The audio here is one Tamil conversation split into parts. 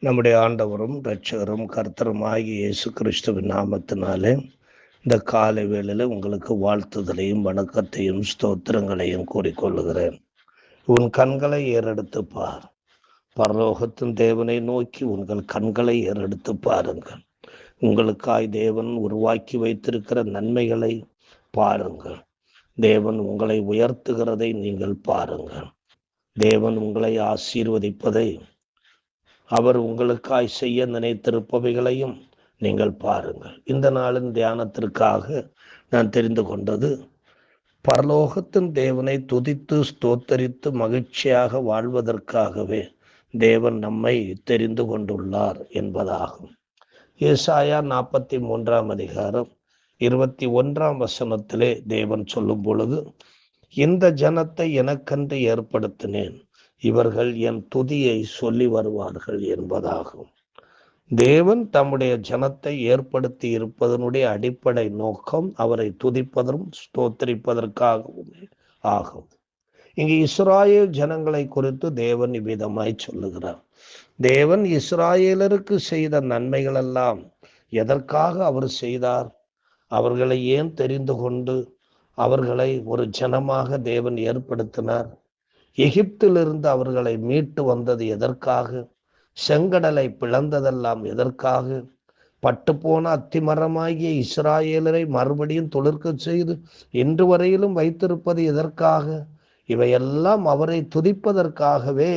நம்முடைய ஆண்டவரும் இரட்சகரும் கர்த்தருமாகிய இயேசு கிறிஸ்துவின் நாமத்தினாலே இந்த காலை வேளையில் உங்களுக்கு வாழ்த்துதலையும் வணக்கத்தையும் ஸ்தோத்திரங்களையும் கூறிக்கொள்ளுகிறேன். உன் கண்களை ஏறெடுத்து பார். பரலோகத்தின் தேவனை நோக்கி உங்கள் கண்களை ஏறெடுத்து பாருங்கள். உங்களுக்காய் தேவன் உருவாக்கி வைத்திருக்கிற நன்மைகளை பாருங்கள். தேவன் உங்களை உயர்த்துகிறதை நீங்கள் பாருங்கள். தேவன் உங்களை ஆசீர்வதிப்பதை, அவர் உங்களுக்காய் செய்ய நினைத்திருப்பவைகளையும் நீங்கள் பாருங்கள். இந்த நாளின் தியானத்திற்காக நான் தெரிந்து கொண்டது, பரலோகத்தின் தேவனை துதித்து ஸ்தோத்தரித்து மகிழ்ச்சியாக வாழ்வதற்காகவே தேவன் நம்மை தெரிந்து கொண்டுள்ளார் என்பதாகும். ஏசாயா 43 அதிகாரம் 21 வசனத்திலே தேவன் சொல்லும் பொழுது, இந்த ஜனத்தை எனக்கென்று ஏற்படுத்தினேன், இவர்கள் என் துதியை சொல்லி வருவார்கள் என்பதாகும். தேவன் தம்முடைய ஜனத்தை ஏற்படுத்தி இருப்பதனுடைய அடிப்படை நோக்கம் அவரை துதிப்பதும் ஸ்தோத்திரிப்பதற்காகவும் ஆகும். இங்கு இஸ்ராயேல் ஜனங்களை குறித்து தேவன் இவ்விதமாய் சொல்லுகிறார். தேவன் இஸ்ராயேலருக்கு செய்த நன்மைகள் எல்லாம் எதற்காக அவர் செய்தார்? அவர்களை ஏன் தெரிந்து கொண்டு அவர்களை ஒரு ஜனமாக தேவன் ஏற்படுத்தினார்? எகிப்திலிருந்து அவர்களை மீட்டு வந்தது எதற்காக? செங்கடலை பிளந்ததெல்லாம் எதற்காக? பட்டுப்போன அத்திமரமாகிய இஸ்ராயேலரை மறுபடியும் துளிர்க்க செய்து இன்று வரையிலும் வைத்திருப்பது எதற்காக? இவையெல்லாம் அவரை துதிப்பதற்காகவே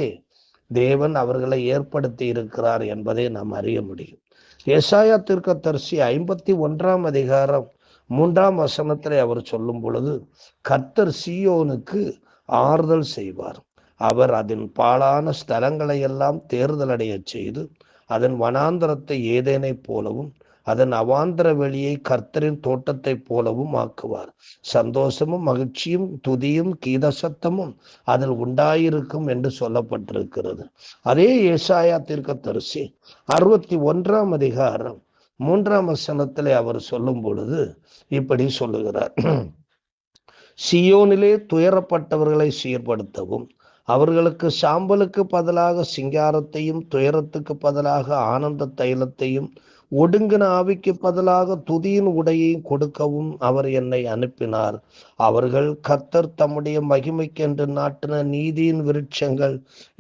தேவன் அவர்களை ஏற்படுத்தி இருக்கிறார் என்பதை நாம் அறிய முடியும். ஏசாயா தீர்க்கதரிசி 51 அதிகாரம் 3 வசனத்திலே அவர் சொல்லும் பொழுது, கர்த்தர் சீயோனுக்கு ஆறுதல் செய்வார். அவர் அதன் பாழான ஸ்தலங்களை எல்லாம் தேர்தலடைய செய்து அதன் வனாந்தரத்தை ஏதேனை போலவும் அதன் அவாந்தர வெளியை கர்த்தரின் தோட்டத்தை போலவும் ஆக்குவார். சந்தோஷமும் மகிழ்ச்சியும் துதியும் கீதசத்தமும் அதில் உண்டாயிருக்கும் என்று சொல்லப்பட்டிருக்கிறது. அதே ஏசாயா தீர்க்கதரிசி 61 அதிகாரம் 3 வசனத்திலே அவர் சொல்லும் பொழுது இப்படி சொல்லுகிறார், சியோனிலே துயரப்பட்டவர்களை சீர்படுத்தவும், அவர்களுக்கு சாம்பலுக்கு பதிலாக சிங்காரத்தையும் துயரத்துக்கு பதிலாக ஆனந்த தைலத்தையும் ஒடுங்கின ஆவிக்கு பதிலாக துதியின் உடையையும் கொடுக்கவும் அவர் என்னை அனுப்பினார். அவர்கள் கர்த்தர் தம்முடைய மகிமைக்கென்று நாட்டின நீதியின் விருட்சங்கள்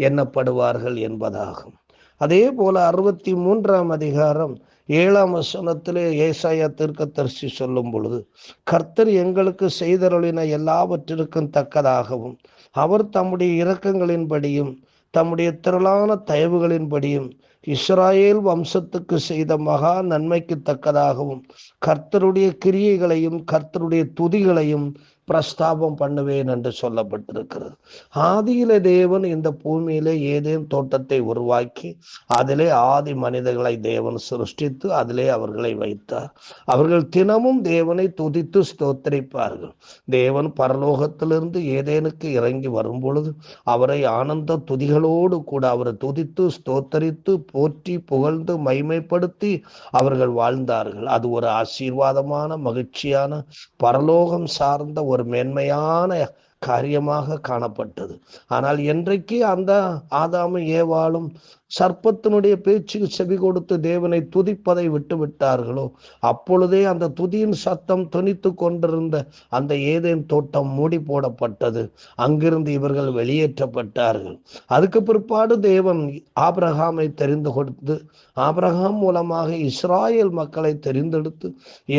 எண்ணப்படுவார்கள் என்பதாகும். அதே போல 63 அதிகாரம் 7 வசனத்திலே ஏசாயா தீர்க்கதரிசி சொல்லும் பொழுது, கர்த்தர் எங்களுக்கு செய்தருளின எல்லாவற்றிற்கும் தக்கதாகவும் அவர் தம்முடைய இரக்கங்களின்படியும் தம்முடைய திரளான தயவுகளின்படியும் இஸ்ராயேல் வம்சத்துக்கு செய்த மகா நன்மைக்கு தக்கதாகவும் கர்த்தருடைய கிரியைகளையும் கர்த்தருடைய துதிகளையும் பிரஸ்தாபம் பண்ணுவேன் என்று சொல்லப்பட்டிருக்கிறது. ஆதியிலே தேவன் இந்த பூமியிலே ஏதேன் தோட்டத்தை உருவாக்கி அதிலே ஆதி மனிதர்களை தேவன் சிருஷ்டித்து அதிலே அவர்களை வைத்தார். அவர்கள் தினமும் தேவனை துதித்து ஸ்தோத்திரிப்பார்கள். தேவன் பரலோகத்திலிருந்து ஏதேனுக்கு இறங்கி வரும் பொழுது அவரை ஆனந்த துதிகளோடு கூட அவரை துதித்து ஸ்தோத்தரித்து போற்றி புகழ்ந்து மைமைப்படுத்தி அவர்கள் வாழ்ந்தார்கள். அது ஒரு ஆசீர்வாதமான மகிழ்ச்சியான பரலோகம் சார்ந்த ஒரு மேன்மையான காரியமாக காணப்பட்டது. ஆனால் என்றைக்கு அந்த ஆதாமும் ஏவாளும் சர்ப்பத்தினுடைய பேச்சுக்கு செவி கொடுத்து தேவனை துதிப்பதை விட்டு விட்டார்களோ, அப்பொழுதே அந்த துதியின் சத்தம் துணித்து கொண்டிருந்த அந்த ஏதேன் தோட்டம் மூடி போடப்பட்டது. அங்கிருந்து இவர்கள் வெளியேற்றப்பட்டார்கள். அதுக்கு பிற்பாடு தேவன் ஆபிரகாமை தெரிந்து கொடுத்து ஆபிரகாம் மூலமாக இஸ்ராயேல் மக்களை தெரிந்தெடுத்து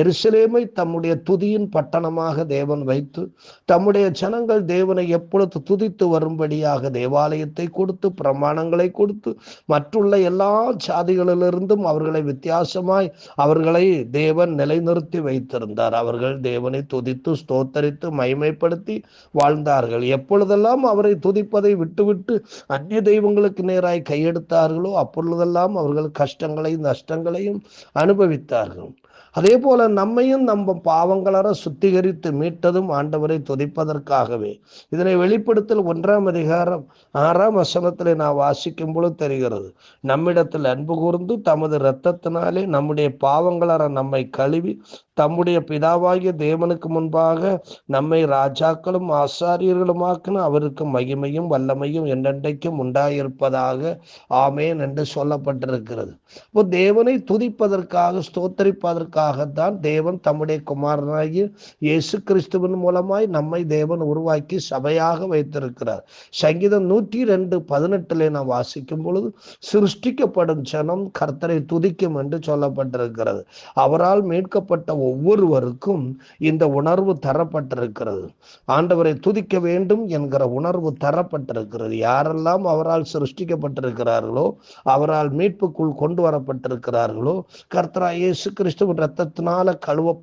எருசலேமை தம்முடைய துதியின் பட்டணமாக தேவன் வைத்து தம்முடைய ஜனங்கள் தேவனை எப்பொழுது துதித்து வரும்படியாக தேவாலயத்தை கொடுத்து பிரமாணங்களை கொடுத்து மற்றுள்ள எல்லா சாதிகளிலிருந்தும் அவர்களை வித்தியாசமாய் அவர்களை தேவன் நிலைநிறுத்தி வைத்திருந்தார். அவர்கள் தேவனை துதித்து ஸ்தோத்தரித்து மகிமைப்படுத்தி வாழ்ந்தார்கள். எப்பொழுதெல்லாம் அவரை துதிப்பதை விட்டுவிட்டு அந்நிய தெய்வங்களுக்கு நேராய் கையெடுத்தார்களோ அப்பொழுதெல்லாம் அவர்கள் கஷ்டங்களையும் நஷ்டங்களையும் அனுபவித்தார்கள். அதே போல நம்மையும் நம்ம பாவங்களற சுத்திகரித்து மீட்டதும் ஆண்டவரை துதிப்பதற்காகவே. இதனை வெளிப்படுத்தல் 1 அதிகாரம் 6 வசனத்திலே நான் வாசிக்கும் பொழுது தெரிகிறது, நம்மிடத்தில் அன்பு கூர்ந்து தமது இரத்தத்தினாலே நம்முடைய பாவங்களற நம்மை கழுவி தம்முடைய பிதாவாகிய தேவனுக்கு முன்பாக நம்மை ராஜாக்களும் ஆசாரியர்களுமாக்கின அவருக்கு மகிமையும் வல்லமையும் என்றென்றைக்கும் உண்டாயிருப்பதாக ஆமேன் என்று சொல்லப்பட்டிருக்கிறது. இப்போ தேவனை துதிப்பதற்காக ஸ்தோத்தரிப்பதற்காகத்தான் தேவன் தம்முடைய குமாரனாகிய இயேசு கிறிஸ்துவின் மூலமாய் நம்மை தேவன் உருவாக்கி சபையாக வைத்திருக்கிறார். சங்கீதம் 102:18 நாம் வாசிக்கும் பொழுது சிருஷ்டிக்கப்படும் ஜனம் கர்த்தரை துதிக்கும் என்று சொல்லப்பட்டிருக்கிறது. அவரால் மீட்கப்பட்ட ஒவ்வொருவருக்கும் இந்த உணர்வு தரப்பட்டிருக்கிறது. ஆண்டவரை துதிக்க வேண்டும் என்கிற உணர்வு தரப்பட்டிருக்கிறது. யாரெல்லாம் அவரால் சிருஷ்டிக்கப்பட்டிருக்கிறார்களோ, அவரால் மீட்புக்குள் கொண்டு வரப்பட்டிருக்கிறார்களோ, கர்த்தராகிய இயேசு கிறிஸ்துவின் இரத்தத்தினால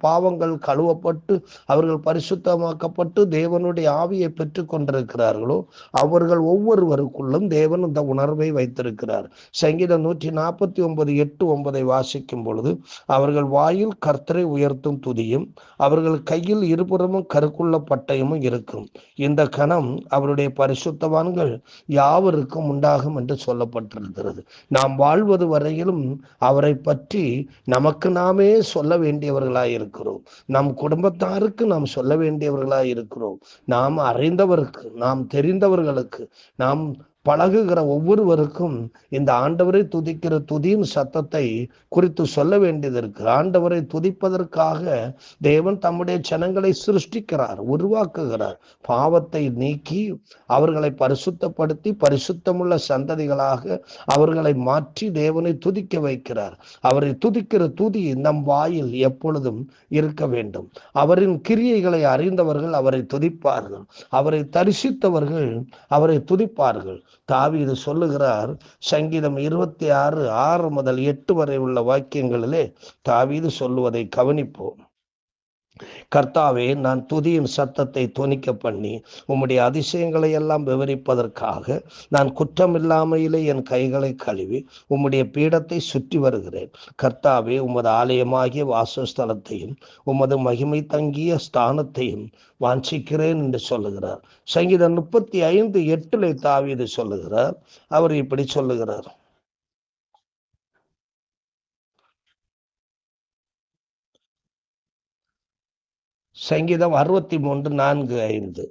பாவங்கள் கழுவப்பட்டு அவர்கள் பரிசுத்தமாக்கப்பட்டு தேவனுடைய ஆவியை பெற்றுக் கொண்டிருக்கிறார்களோ, அவர்கள் ஒவ்வொருவருக்குள்ளும் தேவன் இந்த உணர்வை வைத்திருக்கிறார். சங்கீதம் 149:8-9 வாசிக்கும் பொழுது, அவர்கள் வாயில் கர்த்தரை உயர்த்தும் துதியும் அவர்கள் கையில் இருபுறமும் கருக்குள்ள பட்டயமும் இருக்கும். இந்த கணம் அவருடைய பரிசுத்தவான்கள் யாவருக்கும் உண்டாகும் என்று சொல்லப்பட்டிருக்கிறது. நாம் வாழ்வது வரையிலும் அவரை பற்றி நமக்கு நாமே சொல்ல வேண்டியவர்களாய் இருக்கிறோம். நம் குடும்பத்தாருக்கு நாம் சொல்ல வேண்டியவர்களாய் இருக்கிறோம். நாம் அறிந்தவருக்கு, நாம் தெரிந்தவர்களுக்கு, நாம் பழகுகிற ஒவ்வொருவருக்கும் இந்த ஆண்டவரை துதிக்கிற துதியின் சத்தத்தை குறித்து சொல்ல வேண்டியது இருக்கு. ஆண்டவரை துதிப்பதற்காக தேவன் தம்முடைய ஜனங்களை சிருஷ்டிக்கிறார், உருவாக்குகிறார். பாவத்தை நீக்கி அவர்களை பரிசுத்தப்படுத்தி பரிசுத்தமுள்ள சந்ததிகளாக அவர்களை மாற்றி தேவனை துதிக்க வைக்கிறார். அவரை துதிக்கிற துதி நம் வாயில் எப்பொழுதும் இருக்க வேண்டும். அவரின் கிரியைகளை அறிந்தவர்கள் அவரை துதிப்பார்கள், அவரை தரிசித்தவர்கள் அவரை துதிப்பார்கள். தாவீது சொல்லுகிறார், சங்கீதம் 26:6-8 வரை உள்ள வாக்கியங்களிலே தாவீது சொல்லுவதை கவனிப்போம். கர்த்தாவே, நான் துதியின் சத்தத்தை தொனிக்க பண்ணி உம்முடைய அதிசயங்களை எல்லாம் விவரிப்பதற்காக நான் குற்றமில்லாமையிலே என் கைகளை கழுவி உம்முடைய பீடத்தை சுற்றி வருகிறேன். கர்த்தாவே, உமது ஆலயமாகிய வாசஸ்தலத்தையும் உமது மகிமை தங்கிய ஸ்தானத்தையும் வாஞ்சிக்கிறேன் என்று சொல்லுகிறார். சங்கீதம் 35:8 தாவீது சொல்லுகிறார். அவர் இப்படி சொல்லுகிறார், சங்கீதம் 63:4-5.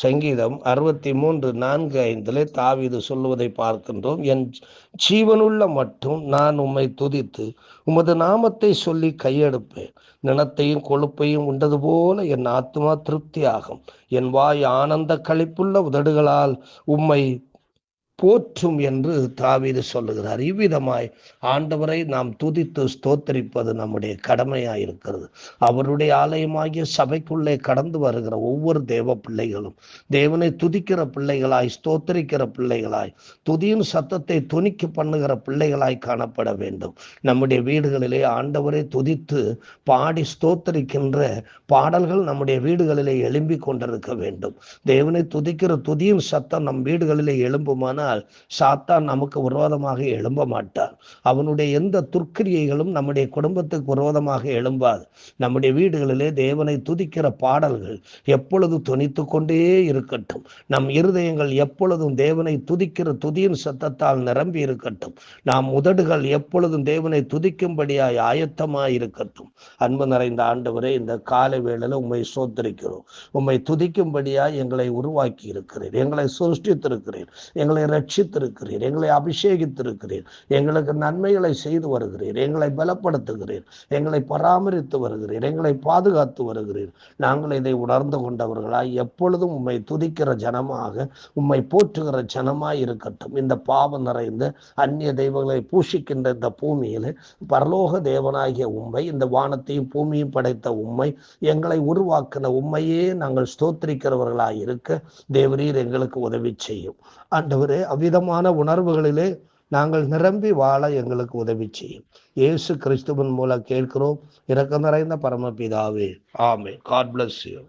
சங்கீதம் 63:4-5 தாவீது சொல்லுவதை பார்க்கின்றோம். என் ஜீவனுள்ள மட்டும் நான் உம்மை துதித்து உமது நாமத்தை சொல்லி கையெடுப்பேன். நிலத்தையும் கொழுப்பையும் உண்டது போல என் ஆத்மா திருப்தியாகும். என் வாய் ஆனந்த களிப்புள்ள உதடுகளால் உம்மை போற்றும் என்று தாவீது சொல்லுகிறார். இவ்விதமாய் ஆண்டவரை நாம் துதித்து ஸ்தோத்தரிப்பது நம்முடைய கடமையாயிருக்கிறது. அவருடைய ஆலயமாகிய சபைக்குள்ளே கடந்து வருகிற ஒவ்வொரு தேவ பிள்ளைகளும் தேவனை துதிக்கிற பிள்ளைகளாய், ஸ்தோத்தரிக்கிற பிள்ளைகளாய், துதியின் சத்தத்தை துணிக்க பண்ணுகிற பிள்ளைகளாய் காணப்பட வேண்டும். நம்முடைய வீடுகளிலே ஆண்டவரை துதித்து பாடி ஸ்தோத்தரிக்கின்ற பாடல்கள் நம்முடைய வீடுகளிலே எழும்பி கொண்டிருக்க வேண்டும். தேவனை துதிக்கிற துதியின் சத்தம் நம் வீடுகளிலே எழும்புமான சாத்தான் நமக்கு விரோதமாக எழும்ப மாட்டார். அவனுடைய எந்த துர்க்கிரியைகளும் நம்முடைய குடும்பத்துக்கு விரோதமாக எழும்பாது. நம்முடைய வீடுகளிலே தேவனை துதிக்கிற பாடல்கள் எப்பொழுது துணித்து கொண்டே இருக்கட்டும். நம் இருதயங்கள் எப்பொழுதும் தேவனை துதிக்கிற துதியின் சத்தத்தால் நிரம்பி இருக்கட்டும். நாம் உதடுகள் எப்பொழுதும் தேவனை துதிக்கும்படியாய் ஆயத்தமாய் இருக்கட்டும். அன்பு நிறைந்த ஆண்டவரே, இந்த காலை வேளையில உம்மை ஸ்தோத்திரிக்கிறோம். உம்மை துதிக்கும்படியாய் எங்களை உருவாக்கி இருக்கிறீர், எங்களை சிருஷ்டித்திருக்கிறீர், எங்களை ரட்சித்திருக்கிறீர், எங்களை அபிஷேகித்திருக்கிறீர், எங்களுக்கு நன்மைகளை செய்து வருகிறீர், எங்களை பலப்படுத்துகிறீர், எங்களை பராமரித்து வருகிறீர், எங்களை பாதுகாத்து வருகிறீர். நாங்கள் இதை உணர்ந்து கொண்டவர்களாய் எப்பொழுதும் உம்மை துதிக்கிற ஜனமாக, உம்மை போற்றுகிற ஜனமாய் இருக்கட்டும். இந்த பாவம் நிறைந்த அந்நிய தெய்வங்களை பூஷிக்கின்ற இந்த பூமியில பரலோக தேவனாகிய உம்மை, இந்த வானத்தையும் பூமியும் படைத்த உம்மை, எங்களை உருவாக்கின உம்மையே நாங்கள் ஸ்தோத்திரிக்கிறவர்களாய் இருக்க தேவரீர் எங்களுக்கு உதவி செய்யும். ஆண்டவரே, அவ்விதமான உணர்வுகளிலே நாங்கள் நிரம்பி வாழ எங்களுக்கு உதவி செய்யும். இயேசு கிறிஸ்துவின் மூலம் கேட்கிறோம், இரக்கம் நிறைந்த பரமபிதாவே, ஆமென். God bless you.